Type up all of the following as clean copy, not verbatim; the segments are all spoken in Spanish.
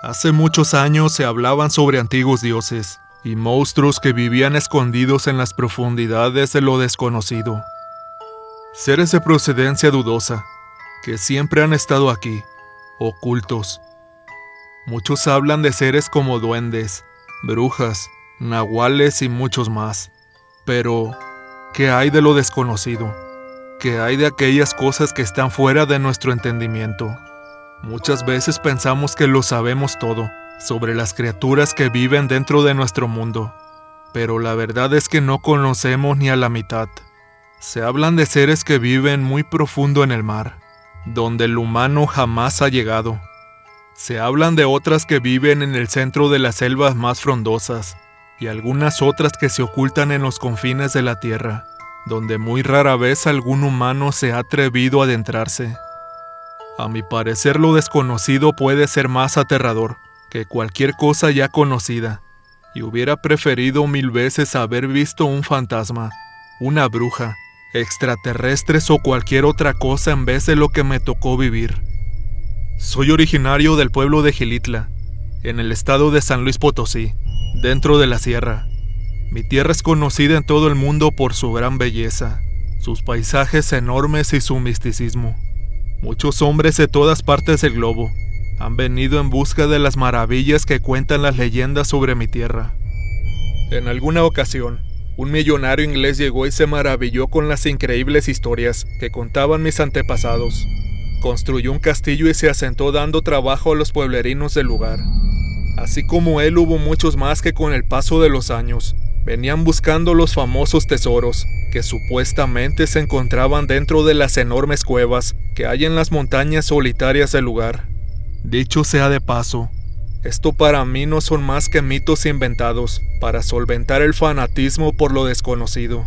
Hace muchos años se hablaban sobre antiguos dioses y monstruos que vivían escondidos en las profundidades de lo desconocido. Seres de procedencia dudosa, que siempre han estado aquí, ocultos. Muchos hablan de seres como duendes, brujas, nahuales y muchos más. Pero, ¿qué hay de lo desconocido? ¿Qué hay de aquellas cosas que están fuera de nuestro entendimiento? Muchas veces pensamos que lo sabemos todo sobre las criaturas que viven dentro de nuestro mundo, pero la verdad es que no conocemos ni a la mitad. Se hablan de seres que viven muy profundo en el mar, donde el humano jamás ha llegado. Se hablan de otras que viven en el centro de las selvas más frondosas, y algunas otras que se ocultan en los confines de la tierra, donde muy rara vez algún humano se ha atrevido a adentrarse. A mi parecer, lo desconocido puede ser más aterrador que cualquier cosa ya conocida, y hubiera preferido 1000 veces haber visto un fantasma, una bruja, extraterrestres o cualquier otra cosa en vez de lo que me tocó vivir. Soy originario del pueblo de Xilitla, en el estado de San Luis Potosí, dentro de la sierra. Mi tierra es conocida en todo el mundo por su gran belleza, sus paisajes enormes y su misticismo. Muchos hombres de todas partes del globo han venido en busca de las maravillas que cuentan las leyendas sobre mi tierra. En alguna ocasión, un millonario inglés llegó y se maravilló con las increíbles historias que contaban mis antepasados. Construyó un castillo y se asentó dando trabajo a los pueblerinos del lugar. Así como él, hubo muchos más que con el paso de los años venían buscando los famosos tesoros que supuestamente se encontraban dentro de las enormes cuevas que hay en las montañas solitarias del lugar. Dicho sea de paso, esto para mí no son más que mitos inventados para solventar el fanatismo por lo desconocido.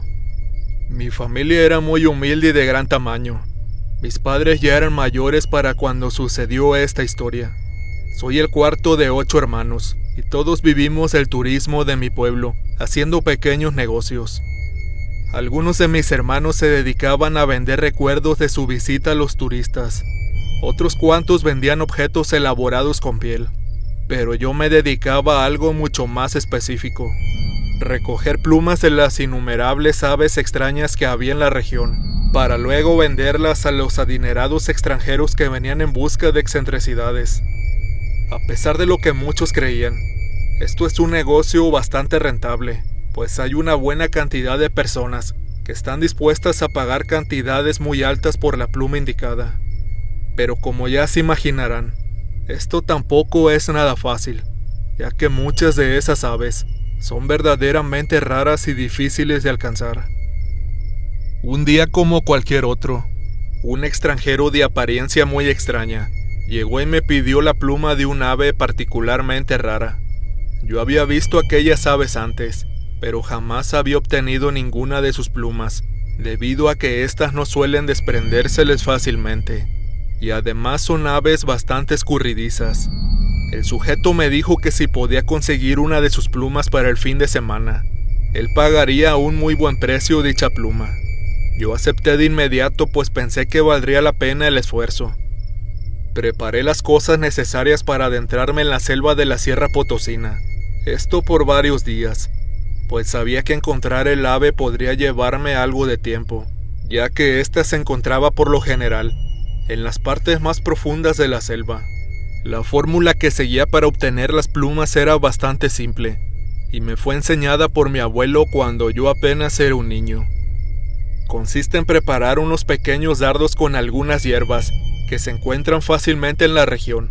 Mi familia era muy humilde y de gran tamaño. Mis padres ya eran mayores para cuando sucedió esta historia. Soy el cuarto de 8 hermanos, y todos vivimos el turismo de mi pueblo, haciendo pequeños negocios. Algunos de mis hermanos se dedicaban a vender recuerdos de su visita a los turistas. Otros cuantos vendían objetos elaborados con piel. Pero yo me dedicaba a algo mucho más específico: recoger plumas de las innumerables aves extrañas que había en la región, para luego venderlas a los adinerados extranjeros que venían en busca de excentricidades. A pesar de lo que muchos creían, esto es un negocio bastante rentable, pues hay una buena cantidad de personas que están dispuestas a pagar cantidades muy altas por la pluma indicada. Pero como ya se imaginarán, esto tampoco es nada fácil, ya que muchas de esas aves son verdaderamente raras y difíciles de alcanzar. Un día como cualquier otro, un extranjero de apariencia muy extraña llegó y me pidió la pluma de un ave particularmente rara. Yo había visto aquellas aves antes, pero jamás había obtenido ninguna de sus plumas, debido a que éstas no suelen desprendérseles fácilmente, y además son aves bastante escurridizas. El sujeto me dijo que si podía conseguir una de sus plumas para el fin de semana, él pagaría a un muy buen precio dicha pluma. Yo acepté de inmediato, pues pensé que valdría la pena el esfuerzo. Preparé las cosas necesarias para adentrarme en la selva de la Sierra Potosina, esto por varios días, pues sabía que encontrar el ave podría llevarme algo de tiempo, ya que ésta se encontraba por lo general en las partes más profundas de la selva. La fórmula que seguía para obtener las plumas era bastante simple, y me fue enseñada por mi abuelo cuando yo apenas era un niño. Consiste en preparar unos pequeños dardos con algunas hierbas que se encuentran fácilmente en la región,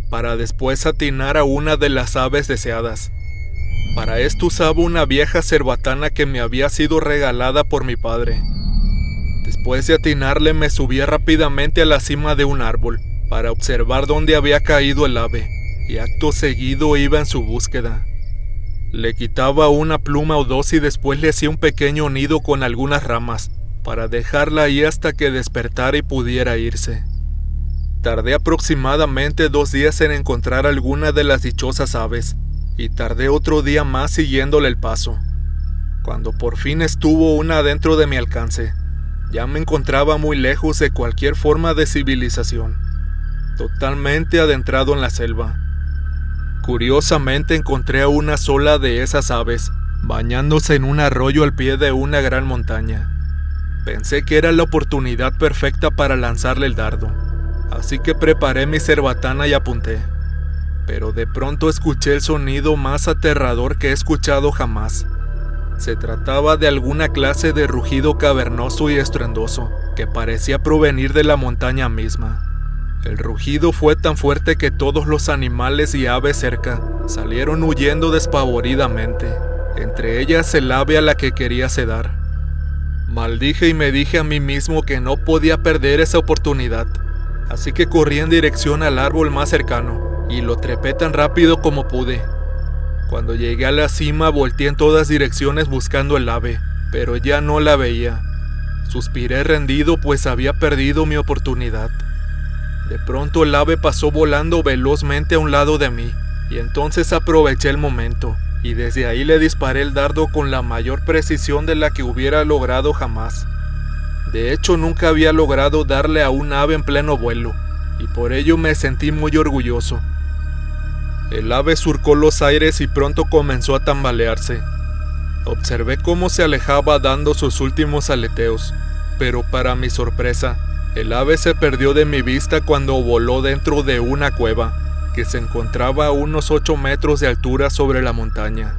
para después atinar a una de las aves deseadas. Para esto usaba una vieja cerbatana que me había sido regalada por mi padre. Después de atinarle, me subía rápidamente a la cima de un árbol para observar dónde había caído el ave, y acto seguido iba en su búsqueda. Le quitaba una pluma o dos y después le hacía un pequeño nido con algunas ramas para dejarla ahí hasta que despertara y pudiera irse. Tardé aproximadamente 2 días en encontrar alguna de las dichosas aves, y tardé otro día más siguiéndole el paso. Cuando por fin estuvo una dentro de mi alcance, ya me encontraba muy lejos de cualquier forma de civilización, totalmente adentrado en la selva. Curiosamente encontré a una sola de esas aves, bañándose en un arroyo al pie de una gran montaña. Pensé que era la oportunidad perfecta para lanzarle el dardo, así que preparé mi cerbatana y apunté. Pero de pronto escuché el sonido más aterrador que he escuchado jamás. Se trataba de alguna clase de rugido cavernoso y estruendoso, que parecía provenir de la montaña misma. El rugido fue tan fuerte que todos los animales y aves cerca salieron huyendo despavoridamente, entre ellas el ave a la que quería sedar. Maldije y me dije a mí mismo que no podía perder esa oportunidad, así que corrí en dirección al árbol más cercano y lo trepé tan rápido como pude. Cuando llegué a la cima volteé en todas direcciones buscando el ave, pero ya no la veía. Suspiré rendido pues había perdido mi oportunidad. De pronto el ave pasó volando velozmente a un lado de mí, y entonces aproveché el momento, y desde ahí le disparé el dardo con la mayor precisión de la que hubiera logrado jamás. De hecho, nunca había logrado darle a un ave en pleno vuelo, y por ello me sentí muy orgulloso. El ave surcó los aires y pronto comenzó a tambalearse. Observé cómo se alejaba dando sus últimos aleteos, pero para mi sorpresa, el ave se perdió de mi vista cuando voló dentro de una cueva, que se encontraba a unos 8 metros de altura sobre la montaña.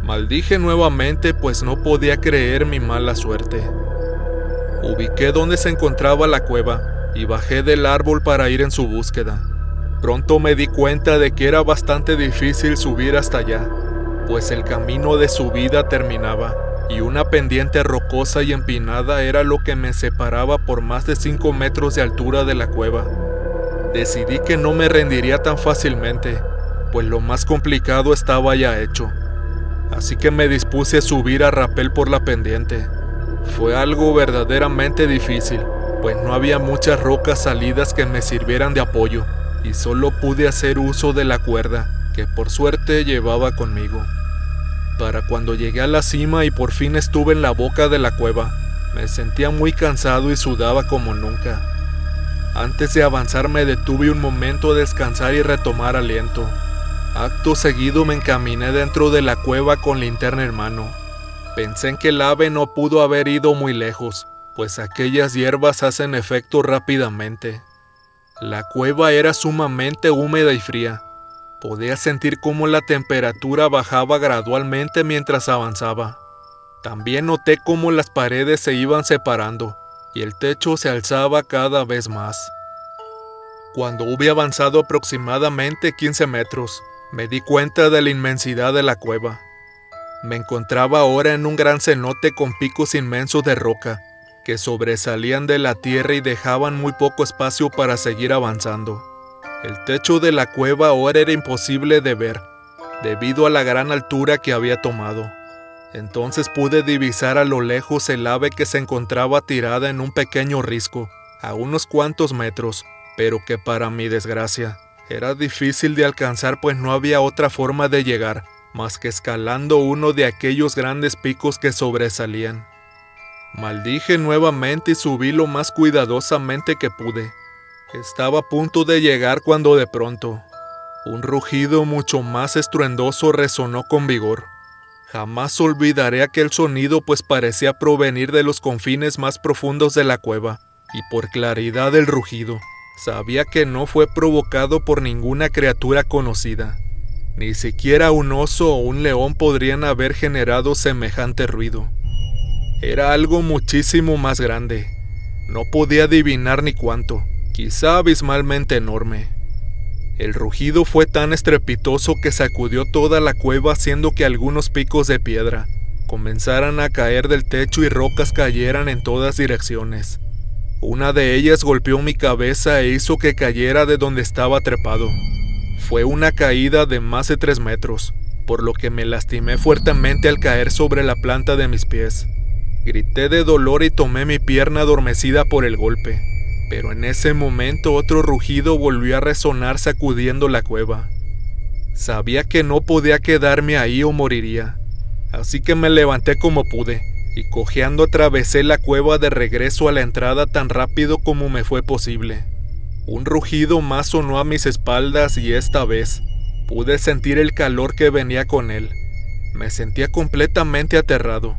Maldije nuevamente pues no podía creer mi mala suerte. Ubiqué dónde se encontraba la cueva y bajé del árbol para ir en su búsqueda. Pronto me di cuenta de que era bastante difícil subir hasta allá, pues el camino de subida terminaba y una pendiente rocosa y empinada era lo que me separaba por más de 5 metros de altura de la cueva. Decidí que no me rendiría tan fácilmente, pues lo más complicado estaba ya hecho. Así que me dispuse a subir a rapel por la pendiente. Fue algo verdaderamente difícil, pues no había muchas rocas salidas que me sirvieran de apoyo, y solo pude hacer uso de la cuerda, que por suerte llevaba conmigo. Para cuando llegué a la cima y por fin estuve en la boca de la cueva, me sentía muy cansado y sudaba como nunca. Antes de avanzar me detuve un momento a descansar y retomar aliento. Acto seguido me encaminé dentro de la cueva con linterna en mano. Pensé en que el ave no pudo haber ido muy lejos, pues aquellas hierbas hacen efecto rápidamente. La cueva era sumamente húmeda y fría. Podía sentir cómo la temperatura bajaba gradualmente mientras avanzaba. También noté cómo las paredes se iban separando y el techo se alzaba cada vez más. Cuando hube avanzado aproximadamente 15 metros, me di cuenta de la inmensidad de la cueva. Me encontraba ahora en un gran cenote con picos inmensos de roca, que sobresalían de la tierra y dejaban muy poco espacio para seguir avanzando. El techo de la cueva ahora era imposible de ver, debido a la gran altura que había tomado. Entonces pude divisar a lo lejos el ave que se encontraba tirada en un pequeño risco, a unos cuantos metros, pero que para mi desgracia, era difícil de alcanzar pues no había otra forma de llegar, más que escalando uno de aquellos grandes picos que sobresalían. Maldije nuevamente y subí lo más cuidadosamente que pude. Estaba a punto de llegar cuando de pronto, un rugido mucho más estruendoso resonó con vigor. Jamás olvidaré aquel sonido pues parecía provenir de los confines más profundos de la cueva, y por claridad del rugido, sabía que no fue provocado por ninguna criatura conocida. Ni siquiera un oso o un león podrían haber generado semejante ruido. Era algo muchísimo más grande. No podía adivinar ni cuánto, quizá abismalmente enorme. El rugido fue tan estrepitoso que sacudió toda la cueva haciendo que algunos picos de piedra comenzaran a caer del techo y rocas cayeran en todas direcciones. Una de ellas golpeó mi cabeza e hizo que cayera de donde estaba trepado. Fue una caída de más de 3 metros, por lo que me lastimé fuertemente al caer sobre la planta de mis pies. Grité de dolor y tomé mi pierna adormecida por el golpe, pero en ese momento otro rugido volvió a resonar sacudiendo la cueva. Sabía que no podía quedarme ahí o moriría, así que me levanté como pude, y cojeando atravesé la cueva de regreso a la entrada tan rápido como me fue posible. Un rugido más sonó a mis espaldas y esta vez, Pude sentir el calor que venía con él. Me sentía completamente aterrado,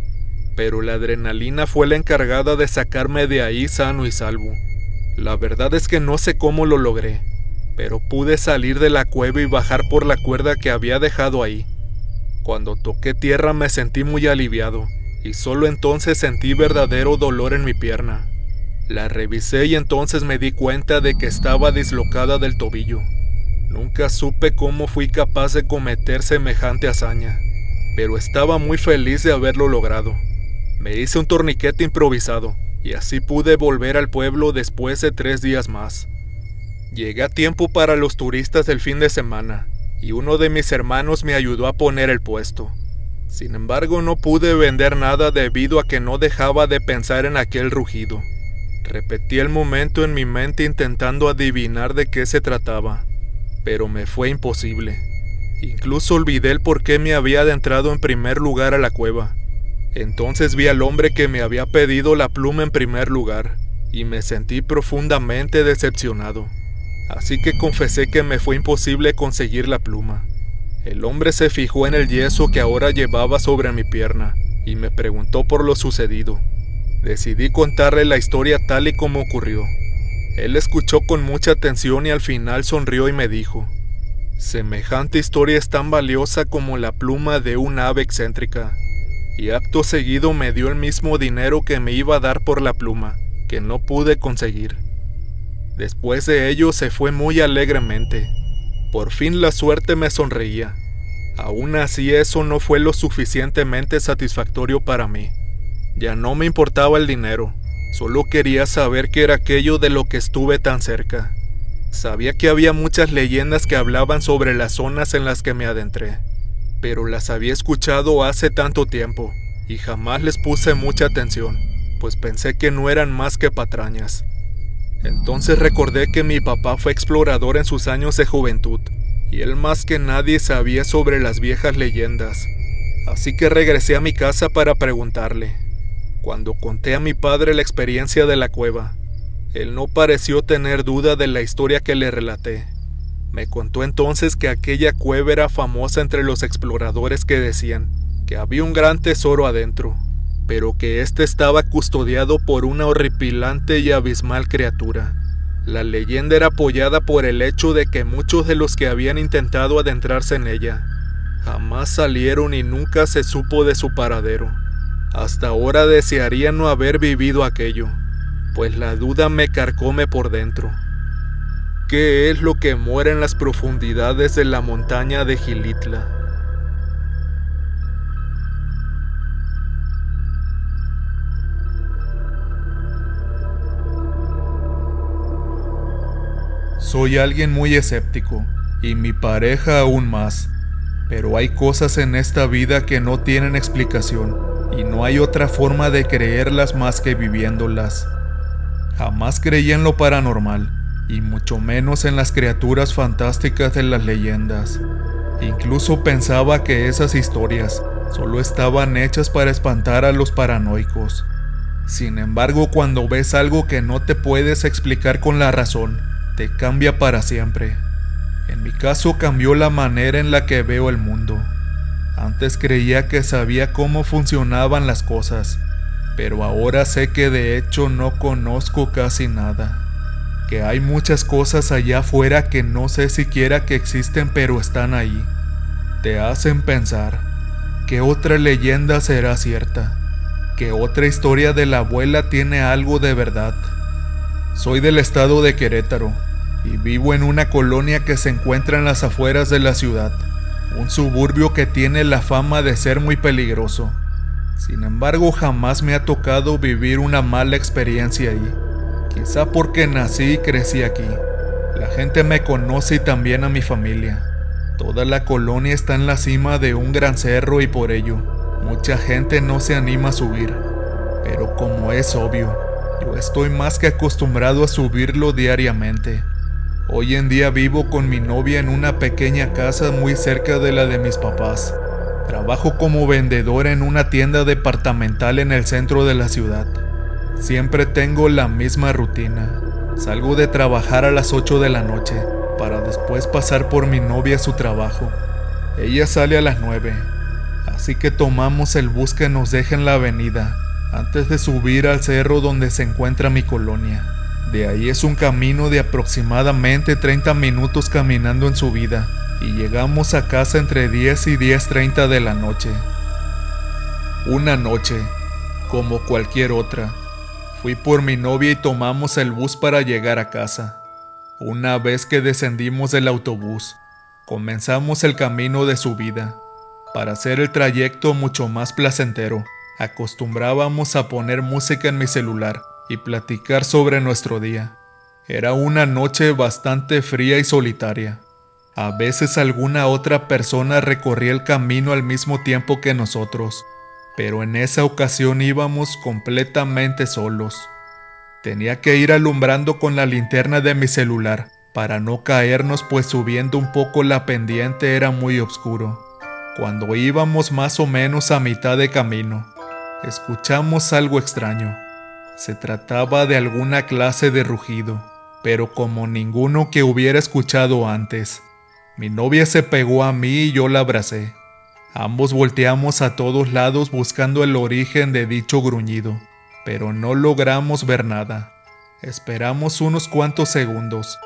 pero la adrenalina fue la encargada de sacarme de ahí sano y salvo. La verdad es que no sé cómo lo logré, pero pude salir de la cueva y bajar por la cuerda que había dejado ahí. Cuando toqué tierra me sentí muy aliviado, y solo entonces sentí verdadero dolor en mi pierna. La revisé y entonces me di cuenta de que estaba dislocada del tobillo. Nunca supe cómo fui capaz de cometer semejante hazaña, pero estaba muy feliz de haberlo logrado. Me hice un torniquete improvisado, y así pude volver al pueblo después de 3 días más. Llegué a tiempo para los turistas del fin de semana, y uno de mis hermanos me ayudó a poner el puesto. Sin embargo, no pude vender nada debido a que no dejaba de pensar en aquel rugido. Repetí el momento en mi mente intentando adivinar de qué se trataba, pero me fue imposible. Incluso olvidé el por qué me había adentrado en primer lugar a la cueva. Entonces vi al hombre que me había pedido la pluma en primer lugar, y me sentí profundamente decepcionado. Así que confesé que me fue imposible conseguir la pluma. El hombre se fijó en el yeso que ahora llevaba sobre mi pierna, y me preguntó por lo sucedido. Decidí contarle la historia tal y como ocurrió. Él escuchó con mucha atención y al final sonrió y me dijo: «Semejante historia es tan valiosa como la pluma de un ave excéntrica». Y acto seguido me dio el mismo dinero que me iba a dar por la pluma, que no pude conseguir. Después de ello se fue muy alegremente. Por fin la suerte me sonreía. Aún así eso no fue lo suficientemente satisfactorio para mí. Ya no me importaba el dinero, solo quería saber qué era aquello de lo que estuve tan cerca. Sabía que había muchas leyendas que hablaban sobre las zonas en las que me adentré, pero las había escuchado hace tanto tiempo, y jamás les puse mucha atención, pues pensé que no eran más que patrañas. Entonces recordé que mi papá fue explorador en sus años de juventud, y él más que nadie sabía sobre las viejas leyendas. Así que regresé a mi casa para preguntarle. Cuando conté a mi padre la experiencia de la cueva, él no pareció tener duda de la historia que le relaté. Me contó entonces que aquella cueva era famosa entre los exploradores que decían que había un gran tesoro adentro, pero que éste estaba custodiado por una horripilante y abismal criatura. La leyenda era apoyada por el hecho de que muchos de los que habían intentado adentrarse en ella jamás salieron y nunca se supo de su paradero. Hasta ahora desearía no haber vivido aquello, pues la duda me carcome por dentro. ¿Qué es lo que muere en las profundidades de la montaña de Gilitla? Soy alguien muy escéptico, y mi pareja aún más, pero hay cosas en esta vida que no tienen explicación, y no hay otra forma de creerlas más que viviéndolas. Jamás creí en lo paranormal, y mucho menos en las criaturas fantásticas de las leyendas. Incluso pensaba que esas historias solo estaban hechas para espantar a los paranoicos. Sin embargo, cuando ves algo que no te puedes explicar con la razón, te cambia para siempre. En mi caso cambió la manera en la que veo el mundo. Antes creía que sabía cómo funcionaban las cosas, pero ahora sé que de hecho no conozco casi nada. Que hay muchas cosas allá afuera que no sé siquiera que existen, pero están ahí. Te hacen pensar, ¿qué otra leyenda será cierta? ¿Qué otra historia de la abuela tiene algo de verdad? Soy del estado de Querétaro, y vivo en una colonia que se encuentra en las afueras de la ciudad, un suburbio que tiene la fama de ser muy peligroso. Sin embargo, jamás me ha tocado vivir una mala experiencia ahí. Quizá porque nací y crecí aquí. La gente me conoce y también a mi familia. Toda la colonia está en la cima de un gran cerro y por ello, mucha gente no se anima a subir. Pero como es obvio, yo estoy más que acostumbrado a subirlo diariamente. Hoy en día vivo con mi novia en una pequeña casa muy cerca de la de mis papás. Trabajo como vendedora en una tienda departamental en el centro de la ciudad. Siempre tengo la misma rutina. Salgo de trabajar a las 8 de la noche para después pasar por mi novia a su trabajo. Ella sale a las 9, así que tomamos el bus que nos deja en la avenida, antes de subir al cerro donde se encuentra mi colonia. De ahí es un camino de aproximadamente 30 minutos caminando en subida, y llegamos a casa entre 10 y 10:30 de la noche. Una noche, como cualquier otra, fui por mi novia y tomamos el bus para llegar a casa. Una vez que descendimos del autobús, comenzamos el camino de subida. Para hacer el trayecto mucho más placentero, acostumbrábamos a poner música en mi celular y platicar sobre nuestro día. Era una noche bastante fría y solitaria. A veces alguna otra persona recorría el camino al mismo tiempo que nosotros, pero en esa ocasión íbamos completamente solos. Tenía que ir alumbrando con la linterna de mi celular para no caernos, pues subiendo un poco la pendiente era muy oscuro. Cuando íbamos más o menos a mitad de camino, escuchamos algo extraño. Se trataba de alguna clase de rugido, pero como ninguno que hubiera escuchado antes. Mi novia se pegó a mí y yo la abracé. Ambos volteamos a todos lados buscando el origen de dicho gruñido, pero no logramos ver nada. Esperamos unos cuantos segundos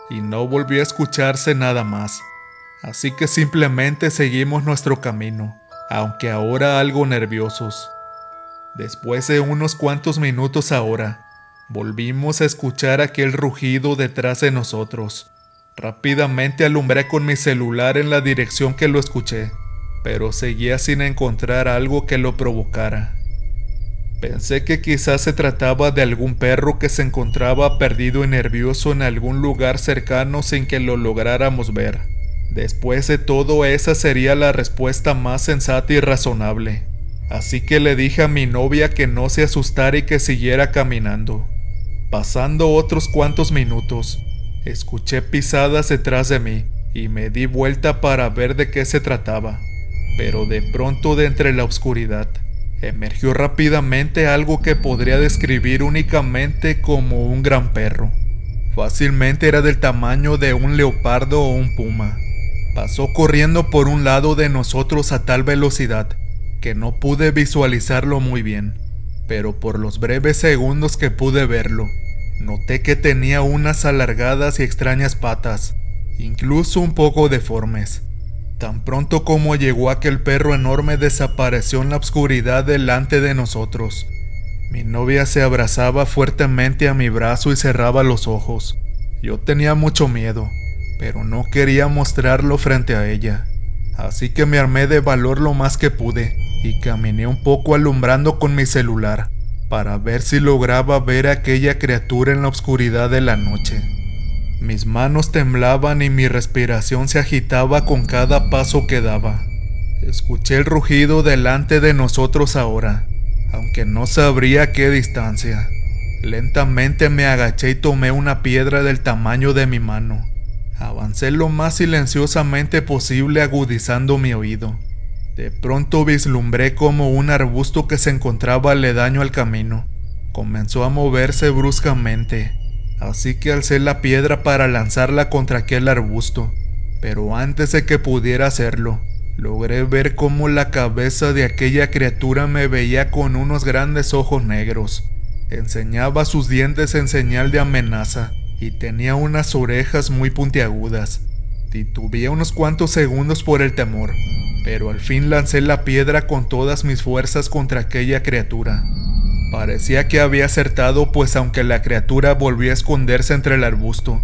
y no volvió a escucharse nada más. Así que simplemente seguimos nuestro camino, aunque ahora algo nerviosos. Después de unos cuantos minutos ahora, volvimos a escuchar aquel rugido detrás de nosotros. Rápidamente alumbré con mi celular en la dirección que lo escuché, pero seguía sin encontrar algo que lo provocara. Pensé que quizás se trataba de algún perro que se encontraba perdido y nervioso en algún lugar cercano sin que lo lográramos ver. Después de todo, esa sería la respuesta más sensata y razonable. Así que le dije a mi novia que no se asustara y que siguiera caminando. Pasando otros cuantos minutos, escuché pisadas detrás de mí y me di vuelta para ver de qué se trataba. Pero de pronto, de entre la oscuridad, emergió rápidamente algo que podría describir únicamente como un gran perro. Fácilmente era del tamaño de un leopardo o un puma. Pasó corriendo por un lado de nosotros a tal velocidad que no pude visualizarlo muy bien, pero por los breves segundos que pude verlo, noté que tenía unas alargadas y extrañas patas, incluso un poco deformes. Tan pronto como llegó aquel perro enorme, desapareció en la oscuridad delante de nosotros. Mi novia se abrazaba fuertemente a mi brazo y cerraba los ojos. Yo tenía mucho miedo, pero no quería mostrarlo frente a ella. Así que me armé de valor lo más que pude y caminé un poco alumbrando con mi celular para ver si lograba ver a aquella criatura en la oscuridad de la noche. Mis manos temblaban y mi respiración se agitaba con cada paso que daba. Escuché el rugido delante de nosotros ahora, aunque no sabría a qué distancia. Lentamente me agaché y tomé una piedra del tamaño de mi mano. Avancé lo más silenciosamente posible, agudizando mi oído. De pronto vislumbré como un arbusto que se encontraba aledaño al camino comenzó a moverse bruscamente, así que alcé la piedra para lanzarla contra aquel arbusto, pero antes de que pudiera hacerlo, logré ver cómo la cabeza de aquella criatura me veía con unos grandes ojos negros. Enseñaba sus dientes en señal de amenaza y tenía unas orejas muy puntiagudas. Titubeé unos cuantos segundos por el temor, pero al fin lancé la piedra con todas mis fuerzas contra aquella criatura. Parecía que había acertado, pues aunque la criatura volvió a esconderse entre el arbusto,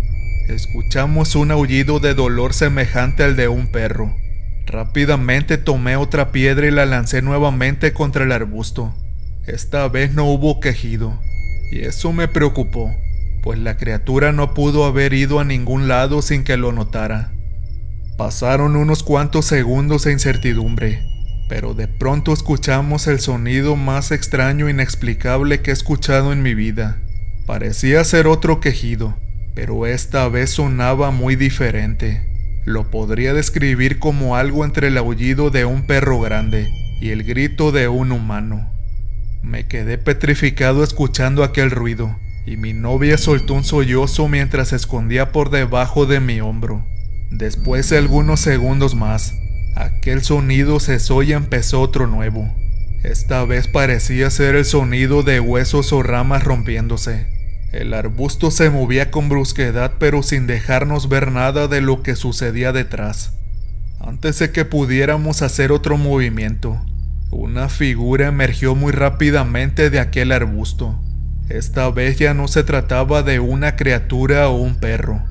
escuchamos un aullido de dolor semejante al de un perro. Rápidamente tomé otra piedra y la lancé nuevamente contra el arbusto. Esta vez no hubo quejido, y eso me preocupó, pues la criatura no pudo haber ido a ningún lado sin que lo notara. Pasaron unos cuantos segundos de incertidumbre, pero de pronto escuchamos el sonido más extraño e inexplicable que he escuchado en mi vida. Parecía ser otro quejido, pero esta vez sonaba muy diferente. Lo podría describir como algo entre el aullido de un perro grande y el grito de un humano. Me quedé petrificado escuchando aquel ruido, y mi novia soltó un sollozo mientras se escondía por debajo de mi hombro. Después de algunos segundos más, aquel sonido cesó y empezó otro nuevo. Esta vez parecía ser el sonido de huesos o ramas rompiéndose. El arbusto se movía con brusquedad, pero sin dejarnos ver nada de lo que sucedía detrás. Antes de que pudiéramos hacer otro movimiento, una figura emergió muy rápidamente de aquel arbusto. Esta vez ya no se trataba de una criatura o un perro.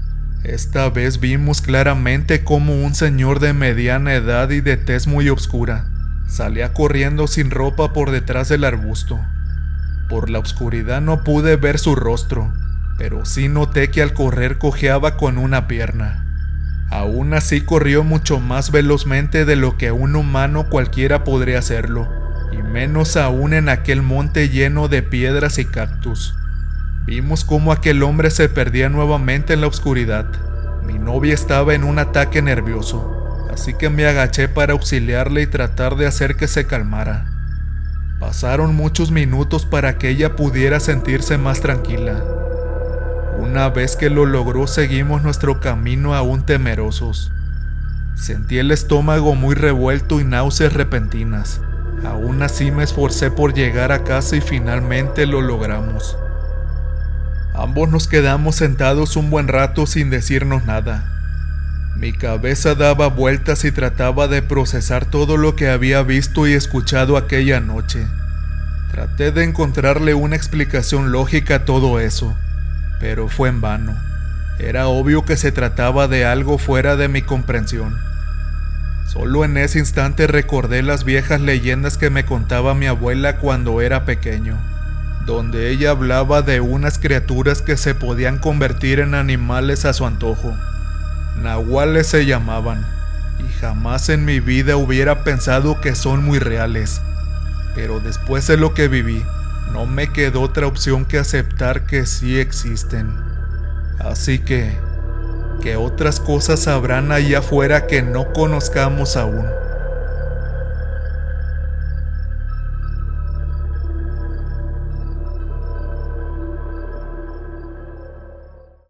Esta vez vimos claramente cómo un señor de mediana edad y de tez muy oscura salía corriendo sin ropa por detrás del arbusto. Por la oscuridad no pude ver su rostro, pero sí noté que al correr cojeaba con una pierna. Aún así corrió mucho más velozmente de lo que un humano cualquiera podría hacerlo, y menos aún en aquel monte lleno de piedras y cactus. Vimos cómo aquel hombre se perdía nuevamente en la oscuridad. Mi novia estaba en un ataque nervioso, así que me agaché para auxiliarle y tratar de hacer que se calmara. Pasaron muchos minutos para que ella pudiera sentirse más tranquila. Una vez que lo logró, seguimos nuestro camino aún temerosos. Sentí el estómago muy revuelto y náuseas repentinas. Aún así me esforcé por llegar a casa y finalmente lo logramos. Ambos nos quedamos sentados un buen rato sin decirnos nada. Mi cabeza daba vueltas y trataba de procesar todo lo que había visto y escuchado aquella noche. Traté de encontrarle una explicación lógica a todo eso, pero fue en vano. Era obvio que se trataba de algo fuera de mi comprensión. Solo en ese instante recordé las viejas leyendas que me contaba mi abuela cuando era pequeño, donde ella hablaba de unas criaturas que se podían convertir en animales a su antojo. Nahuales se llamaban, y jamás en mi vida hubiera pensado que son muy reales. Pero después de lo que viví, no me quedó otra opción que aceptar que sí existen. Así que, ¿qué otras cosas habrán allá afuera que no conozcamos aún?